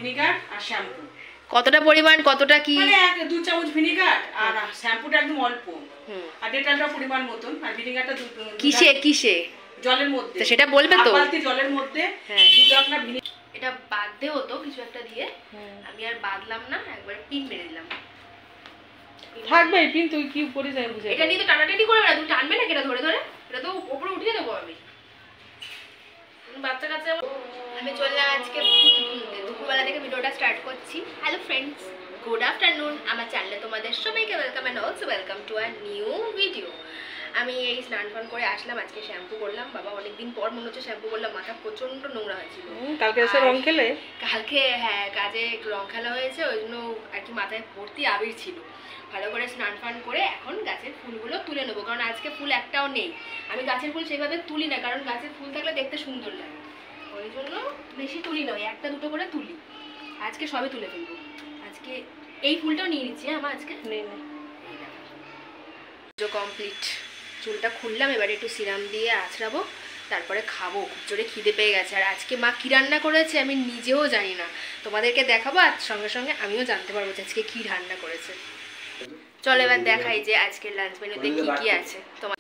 Vinegar আর shampoo. কতটা পরিমাণ, কতটা কি? মানে 2 চামচ ভিনিগার আর শ্যাম্পুটা একদম অল্প, আর ডেটলটা পরিমাণ মতন, আর ভিনিগারটা কিসে জলের মধ্যে। তো সেটা বলবে তো, বালতি জলের মধ্যে 2 ঢাকনা ভিনিগার। এটা বাঁধতে হতো কিছু একটা দিয়ে, আমি আর বাঁধলাম না, একবার পিন মেরে দিলাম। থাকবে পিন, তুই কি করিস আমি বুঝে। এটা নিয়ে তো টানাটানি করবে না, তুমি টানবে না এটা ধরে ধরে, এটা তো উপরে উঠিয়ে দেবো আমি। বাচ্চা কাচ্চা আমি চললাম আজকে ফুল তুলতে। দুপুরবেলা থেকে ভিডিওটা স্টার্ট করছি। Hello friends, good afternoon. আমার চ্যানেলে তোমাদের সবাইকে welcome and also welcome to a new video. আমি এই স্নান ফান করে আসলাম, আজকে শ্যাম্পু করলাম। বাবা অনেকদিন পর মনে হচ্ছে শ্যাম্পু করলাম, মাথা প্রচন্ড নোংরা হয়েছিল। কালকে এসে রং খেলে? কালকে হ্যাঁ, কাজে একটু রং খেলা হয়েছে, ওই জন্য আর কি মাথায় ভর্তি আবির ছিল। ভালো করে স্নান ফান করে এখন গাছের ফুলগুলো তুলে নেবো, কারণ আজকে ফুল একটাও নেই। আমি গাছের ফুল সেইভাবে তুলি না, কারণ গাছের ফুল থাকলে দেখতে সুন্দর লাগে, ওই জন্য বেশি তুলি না, একটা দুটো করে তুলি। আজকে সবে তুলে ফেলবো। আজকে এই ফুলটাও নিয়ে নিচ্ছি আমার আজকে। কমপ্লিট, চুলটা খুললাম, এবারে একটু সিরাম দিয়ে আছড়াবো, তারপরে খাবো। খুব জোরে খিদে পেয়ে গেছে। আর আজকে মা কী রান্না করেছে আমি নিজেও জানি না, তোমাদেরকে দেখাবো, আর সঙ্গে সঙ্গে আমিও জানতে পারবো যে আজকে কী রান্না করেছে। চলো এবার দেখাই যে আজকের লাঞ্চ মেনুতে কী কী আছে। তোমার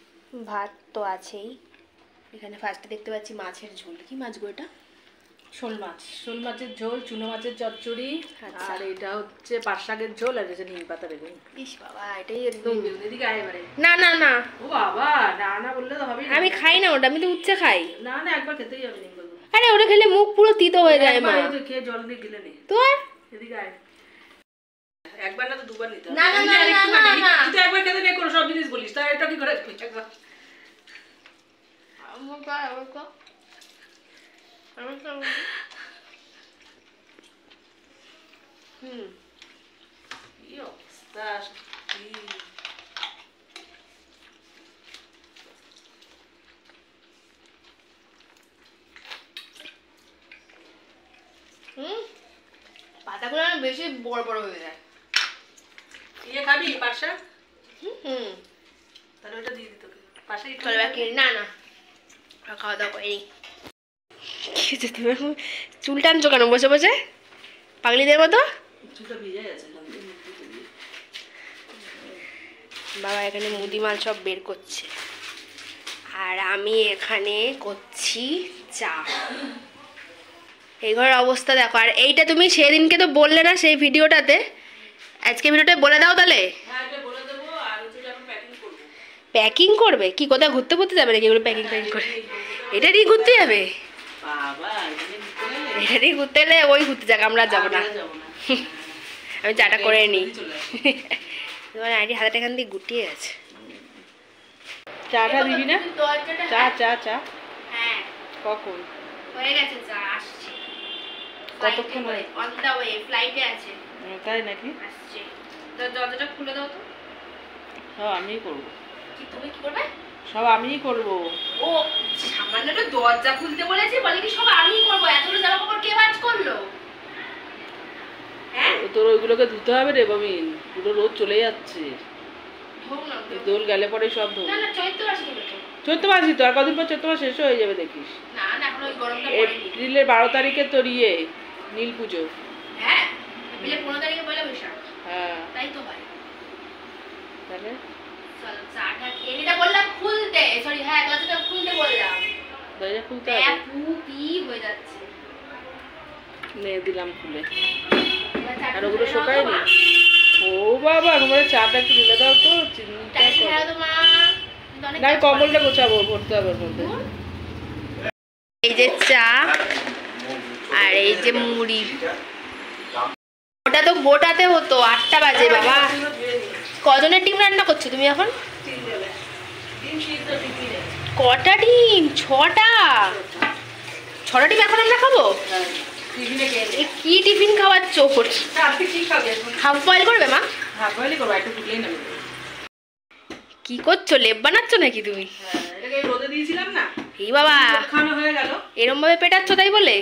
ভাত তো আছেই, এখানে ফার্স্টে দেখতে পাচ্ছি মাছের ঝোল। কি মাছ গো এটা? শোল মাছ। শোল মাছের ঝোল, চুনো মাছের চচ্চড়ি, আর এটা হচ্ছে পাট শাকের ঝোল, আর এটা নিম পাতা বেগুন। ইস বাবা, এটাই একদম। এদিকে আয় এবারে। না না না, ও বাবা, না না বললে তো হবে। আমি খাই না ওটা, আমি তো উচ্ছে খাই। না না, একবার খেতেই হবে নিম পাতা। আরে ওটা খেলে মুখ পুরো তিতো হয়ে যায় মা। খেয়ে জল দিয়ে গিলে নে তো এদিকে আয়। একবার না তো দুবার নিতে হবে। না না না না, তুই একবার খেতে নে, কোনো সব জিনিস বলিস, তাই এটা কি করে একবার। কি অবস্থা সত্যি। পাতাগুলো বেশি বড় বড় হয়ে যায়। ইয়ে খাবি পাট শাক? তাহলে ওটা দিয়ে দিতে পাশে। না না, খাওয়া দাওয়া করিনি। তুমি চুল টানছো কেন বসে বসে পাগলিদের মতো? চুলটা ভিজে গেছে। বাবা এখানে মুদি মাল সব বের করছে, আর আমি এখানে করছি চা। এই ঘরের অবস্থা দেখো। আর এইটা তুমি সেদিনকে তো বললে না সেই ভিডিওটাতে, আজকে ভিডিওটা বলে দাও তাহলে। প্যাকিং করবে কি? কোথায় ঘুরতে ঘুরতে যাবে নাকি এগুলো প্যাকিং করে? এটা নিয়ে ঘুরতে যাবে? এটা নিয়ে ঘুরতে এলে ওই ঘুরতে যাক, আমরা যাবো না। আমি চাটা করে নিই। তোমার আইডি হাতে এখান দিয়ে গুটিয়ে আছে। চাটা দিবি না? চা চা চা। হ্যাঁ কখন হয়ে গেছে চা, আসছে। কতক্ষণ হয়? অন দা ওয়ে, ফ্লাইটে আছে। তাই নাকি? আসছে। তো দরজাটা খুলে দাও তো। সব আমিই করবো। কি তুমি কি করবে? সব আমিই করবো। ও সামান্য একটু দরজা খুলতে বলেছি, বলে কি সব আমিই করবো? এতগুলো জামা কাপড় কে ভাঁজ করলো? হ্যাঁ তোর ওইগুলোকে ধুতে হবে রে বাবিন, পুরো রোদ চলে যাচ্ছে। দোল গেলে পরে সব ধোবো। না না, চৈত্র মাসে ধোবে তো। চৈত্র মাসই তো, আর কদিন পর চৈত্র মাস শেষ হয়ে যাবে দেখিস। না না, এখন ওই গরমটা পড়েনি। এপ্রিলের 12 তারিখে তোর ইয়ে নীল পুজো। হ্যাঁ এপ্রিলের 15 তারিখে পয়লা বৈশাখ। হ্যাঁ তাই তো হয়। তাহলে চলো চাটা খেয়ে নিতে বললাম, খুলতে সরি, হ্যাঁ দরজাটা খুলতে বললাম। দরজা খুলতে হবে? পি হয়ে যাচ্ছে। নে দিলাম খুলে। আর ওগুলো শোকায়নি? ও বাবা, আমার চাটা একটু ঢেলে দাও তো। চিন্তা করো না, কম্বলটা গোছাবো, ভরতে হবে মধ্যে। এই যে চা আর এই যে মুড়ি। ওটা তো গোটাতে হতো, 8টা বাজে বাবা। কজনের ডিম রান্না করছো তুমি এখন? কটা ডিম? 6টা। 6টা ডিম এখন আমরা খাবো? কি টিফিন খাওয়াচ্ছ? হাফ বয়েল করবে মা? কি করছো, লেপ বানাচ্ছ নাকি তুমি? এই বাবা এরম ভাবে পেটাচ্ছ তাই বলে?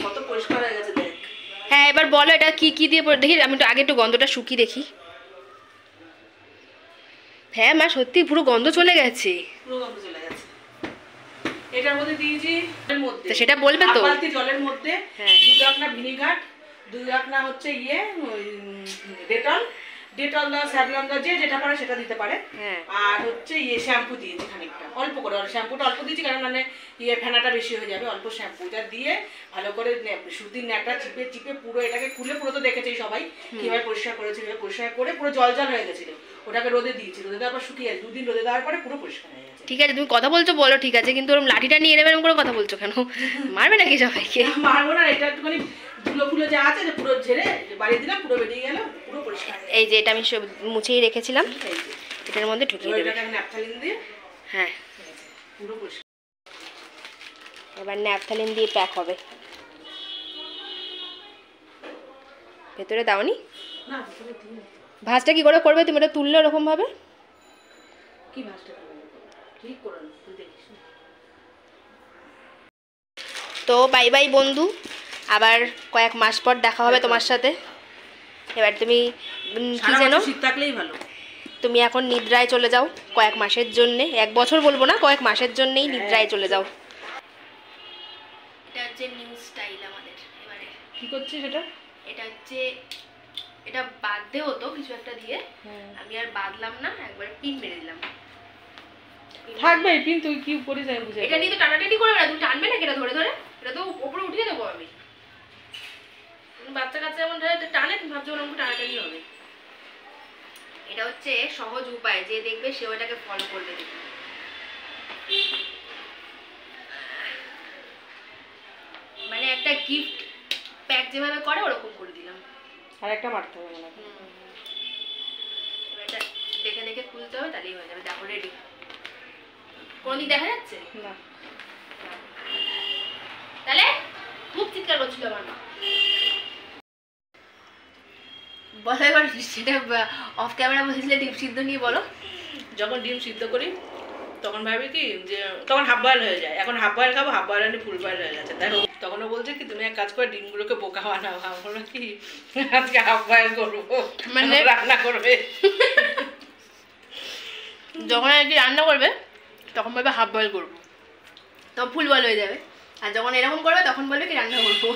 হ্যাঁ এবার বলো এটা কি কি দিয়ে দেখি, আমি তো আগে একটু গন্ধটা শুকিয়ে দেখি। হ্যাঁ মা সত্যি পুরো গন্ধ চলে গেছে। এটার মধ্যে দিয়েছি জলের মধ্যে, সেটা বলবে তো। বালতি জলের মধ্যে 2 ঢাকনা ভিনিগার, 2 না হচ্ছে ইয়ে ডেটল দাও, স্যাভলন দাও, যে যেটা পারে সেটা দিতে পারে। আর হচ্ছে ইয়ে শ্যাম্পু দিয়েছি খানিকটা, অল্প করে, শ্যাম্পুটা অল্প দিয়েছি কারণ মানে ইয়ে ফেনাটা বেশি হয়ে যাবে। অল্প শ্যাম্পুটা দিয়ে ভালো করে সুতির ন্যাটা চিপে চিপে পুরো এটাকে খুলে, পুরো তো দেখেছি সবাই কিভাবে পরিষ্কার করেছিল, পরিষ্কার করে পুরো জল জল হয়ে গেছিল, ওটাকে রোদে দিয়েছি, রোদে দেওয়ার পর শুকিয়ে 2 দিন রোদে দেওয়ার পরে পুরো পরিষ্কার হয়ে গেছে। ঠিক আছে, তুমি কথা বলছো বলো, ঠিক আছে, কিন্তু ওরকম লাঠিটা নিয়ে নেবে এরকম করে কথা বলছো কেন? মারবে নাকি সবাইকে? মারবো না, এটা একটুখানি ধুলো ফুলো যা আছে যে পুরো ঝেড়ে বাড়িয়ে দিলাম, পুরো বেরিয়ে গেল, পুরো পরিষ্কার। এই যে এটা আমি মুছেই রেখেছিলাম, এটার মধ্যে ঢুকিয়ে দেবে। ন্যাপথালিন দিয়ে, হ্যাঁ পুরো পরিষ্কার। এবার ন্যাপথালিন দিয়ে প্যাক হবে। ভেতরে দাওনি? না, ভাঁজটা কি করে করবে তুমি? এটা তুললে ওরকম ভাবে কি ভাঁজটা করবে? ঠিক করে তুই দেখিস। তো বাই বাই বন্ধু, আবার কয়েক মাস পর দেখা হবে তোমার সাথে। এবার তুমি কি জানো, শীত থাকলেই ভালো। তুমি এখন নিদ্রায় চলে যাও কয়েক মাসের জন্যে, 1 বছর বলবো না, কয়েক মাসের জন্যেই নিদ্রায় চলে যাও। এটা হচ্ছে নিউ স্টাইল আমাদের। এবারে কি করছে সেটা? এটা হচ্ছে, এটা বাঁধতে হতো কিছু একটা দিয়ে, আমি আর বাঁধলাম না, একবারে পিন মেরে দিলাম। থাকবে এই পিন, তুই কি করিস আমি বুঝে। এটা নিয়ে তো টানাটানি করবে না, তুমি টানবে না এটা ধরে ধরে, এটা তো উপরে উঠিয়ে দেবো আমি। বাচ্চা কাচ্চা যেমন টানে, তুমি ভাবছো ওরকম টানাটানি হবে। এটা হচ্ছে সহজ উপায়, যে দেখবে সে ওটাকে ফলো করবে। মানে একটা গিফট প্যাক যেভাবে করে ওরকম করে দিলাম। আর একটা মারতে হবে না, এটা দেখে দেখে খুলতে হবে, তাহলেই হয়ে যাবে। দেখো রেডি। কোনদিন দেখা যাচ্ছে না? তাহলে খুব চিৎকার করছিল আমার মা। বলো এবার, সেটা অফ ক্যামেরা বলেছিলে ডিম সিদ্ধ নিয়ে, বলো। যখন ডিম সিদ্ধ করি তখন ভাবি কি যে তখন হাফ বয়েল হয়ে যায়, এখন হাফ বয়েল খাবো, হাফ বয়েল আনি ফুল বয়েল হয়ে গেছে। তাই তখনও বলছে কি তুমি এক কাজ করে ডিমগুলোকে বোকা বানাও। আমরা কি আজকে হাফ বয়েল করবো, মানে রান্না করবে। যখন আর কি রান্না করবে তখন বলবে হাফ বয়েল করবো, তখন ফুল বয়েল হয়ে যাবে। আর যখন এরকম করবে তখন বলবে কি রান্না করবো।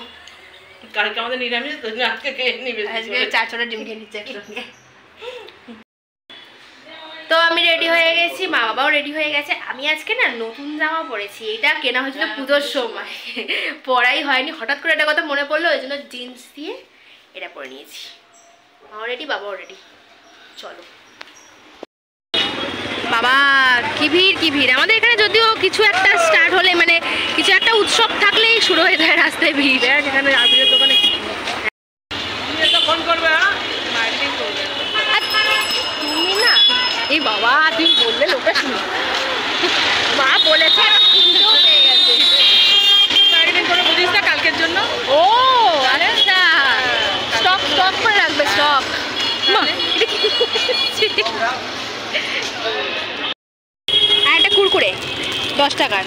কালকে আমাদের নিরামিষ, তো আজকে খেয়ে নিবে। আজকে 4-6টা ডিম খেয়ে নিচ্ছে একসঙ্গে। তো আমি রেডি হয়ে গেছি, মা বাবাও রেডি হয়ে গেছে। আমি আজকে না নতুন জামা পরেছি, এটা কেনা হয়েছিল পুজোর সময়, পরাই হয়নি, হঠাৎ করে একটা কথা মনে পড়লো, ওই জন্য জিন্স দিয়ে এটা পরে নিয়েছি। মাও রেডি, বাবাও রেডি, চলো। বাবা কি ভিড়, কি ভিড়! আমাদের এখানে যদিও কিছু একটা স্টার্ট হলে, মানে কিছু একটা উৎসব থাকলেই শুরু হয়ে যায় রাস্তায় ভিড়। এখানে আবিরের দোকানে ফোন করবে, মার্কেটিং করবে তুমি না। এই বাবা তুমি বললে লোকে শুনো, মা বলেছে কিনতেও পেয়ে গেছে। মার্কেটিং করে বুঝিস না কালকের জন্য। ও আচ্ছা, স্টক করে রাখবে, স্টক। আর একটা কুরকুরে 10 টাকার,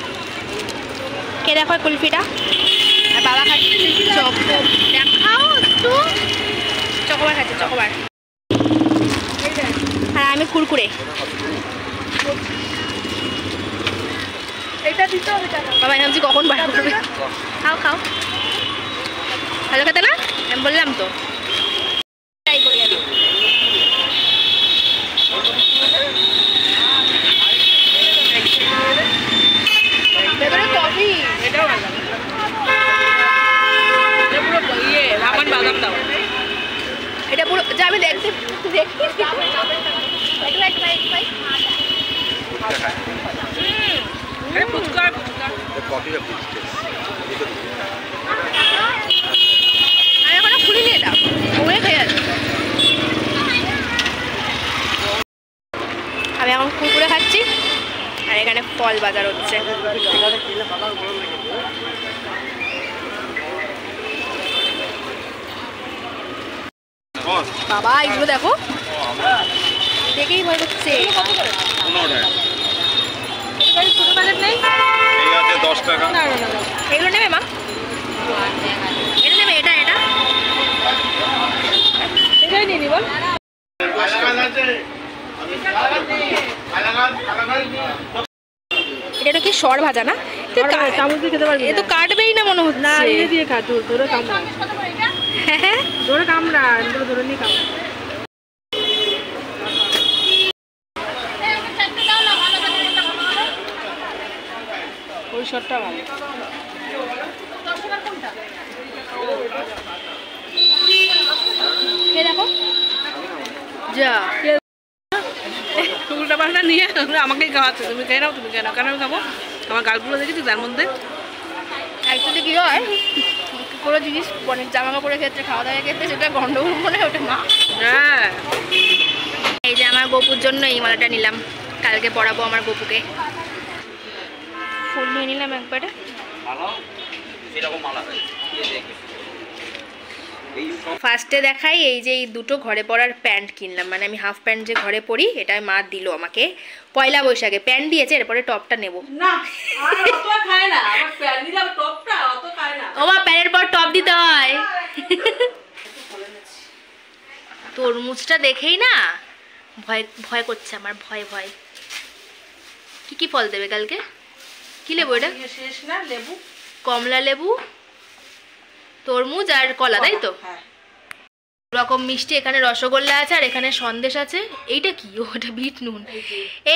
কে দেখো কুলফিটা, আর বাবা খাচ্ছে চক। দেখাও একটু, চকোবার খাচ্ছে, চকোবার। আর আমি কুরকুরে। এটা দিতে হবে বাবা ভাবছি কখন বার করবে। খাও খাও, ভালো খেতে না? আমি বললাম তো। ট্রাই করি আমি। ভেতরে কফি, এটাও ভালো। এটা পুরো ইয়ে রামান বাদাম দাও। এটা পুরো যা আমি দেখছি দেখি। আমি এখনো খুলিনি এটা, ওয়ে খেয়ে আছে। আমি এখন কুরকুরে খাচ্ছি, আর এখানে ফল বাজার হচ্ছে। বাবা এগুলো দেখো, দেখেই ভয় করছে। এগুলো নেবে মা? এটা নেবে? এটা এটা এটাই নিয়ে নি বল। এটা কি সর ভাজা না? চামচ দিয়ে খেতে পারবি? এ তো কাটবেই না মনে হচ্ছে। না, দিয়ে খা, তোরা কামড়া। ধরে কামড়া, ধরে নিয়ে কামড়া। ওই শটটা ভালো। দেখো যা উল্টা পাল্টা নিয়ে আমাকেই খাওয়াচ্ছে, তুমি খেয়ে নাও, তুমি খেয়ে নাও। কেন আমি খাবো? আমার গালগুলো দেখেছি তার মধ্যে। অ্যাকচুয়ালি কি হয়, কোনো জিনিস মানে জামা কাপড়ের ক্ষেত্রে, খাওয়া দাওয়ার ক্ষেত্রে সেটা গন্ডগোল মনে হয় ওটা না। হ্যাঁ, এই যে আমার গপুর জন্য এই মালাটা নিলাম, কালকে পরাবো আমার গপুকে। ফুল নিয়ে নিলাম একবারে। ফার্স্টে দেখাই এই যে এই দুটো ঘরে পরার প্যান্ট কিনলাম, মানে আমি হাফ প্যান্ট যে ঘরে পরি এটা মা দিল আমাকে পয়লা বৈশাখে। প্যান্ট দিয়েছে, এরপরে টপটা নেব। না আর অত খায় না, আমার প্যান দিলাম টপটা অত খায় না। ও মা, প্যান্টের পর টপ দিতে হয়। তরমুজটা দেখেই না ভয় ভয় করছে আমার, ভয় ভয়। কি কি ফল দেবে কালকে? কি লেবু এটা? শেষ না, লেবু, কমলা লেবু, তরমুজ আর কলা, তাই তো? হ্যাঁ। রকম মিষ্টি, এখানে রসগোল্লা আছে আর এখানে সন্দেশ আছে। এইটা কি? ওটা বিট নুন।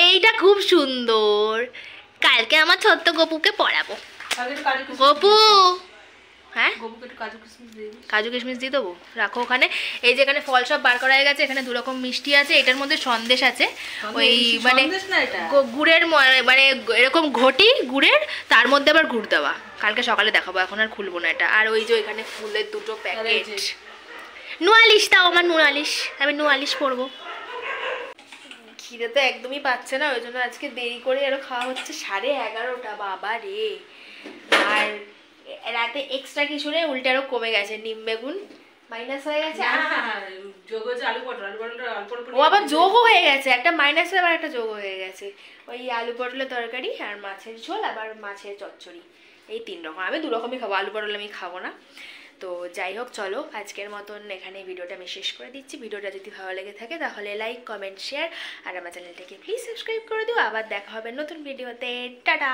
এইটা খুব সুন্দর, কালকে আমার ছোট্ট গপুকে পড়াবো। গপু, হ্যাঁ কাজু কিশমিশ দিয়ে দেবো, রাখো ওখানে। এই যে এখানে ফল সব বার করা হয়ে গেছে, এখানে দু রকম মিষ্টি আছে, এটার মধ্যে সন্দেশ আছে, ওই মানে গুড়ের, মানে এরকম ঘটি গুড়ের, তার মধ্যে আবার গুড় দেওয়া। কালকে সকালে দেখাবো, এখন আর খুলবো না এটা। আর ওই যে এখানে ফুলের দুটো প্যাকেট। নুয়ালিশ তাও আমার, নুয়ালিশ, আমি নুয়ালিশ পরবো। খিদে তো একদমই পাচ্ছে না, ওই জন্য আজকে দেরি করে আরো খাওয়া হচ্ছে, 11:30, বাবা রে। আর রাতে এক্সট্রা কিছু নেই, উল্টে আরো কমে গেছে, নিম বেগুন মাইনাস হয়ে গেছে। ও আবার যোগ হয়ে গেছে, একটা মাইনাস আবার একটা যোগ হয়ে গেছে। ওই আলু পটলের তরকারি আর মাছের ঝোল, আবার মাছের চচ্চড়ি, এই 3 রকম। আমি 2 রকমই খাবো, আলু পটল আমি খাবো না। তো যাই হোক, চলো আজকের মতন এখানে ভিডিওটা আমি শেষ করে দিচ্ছি। ভিডিওটা যদি ভালো লেগে থাকে তাহলে লাইক, কমেন্ট, শেয়ার আর আমার চ্যানেলটাকে প্লিজ সাবস্ক্রাইব করে দিও। আবার দেখা হবে নতুন ভিডিওতে। টাটা।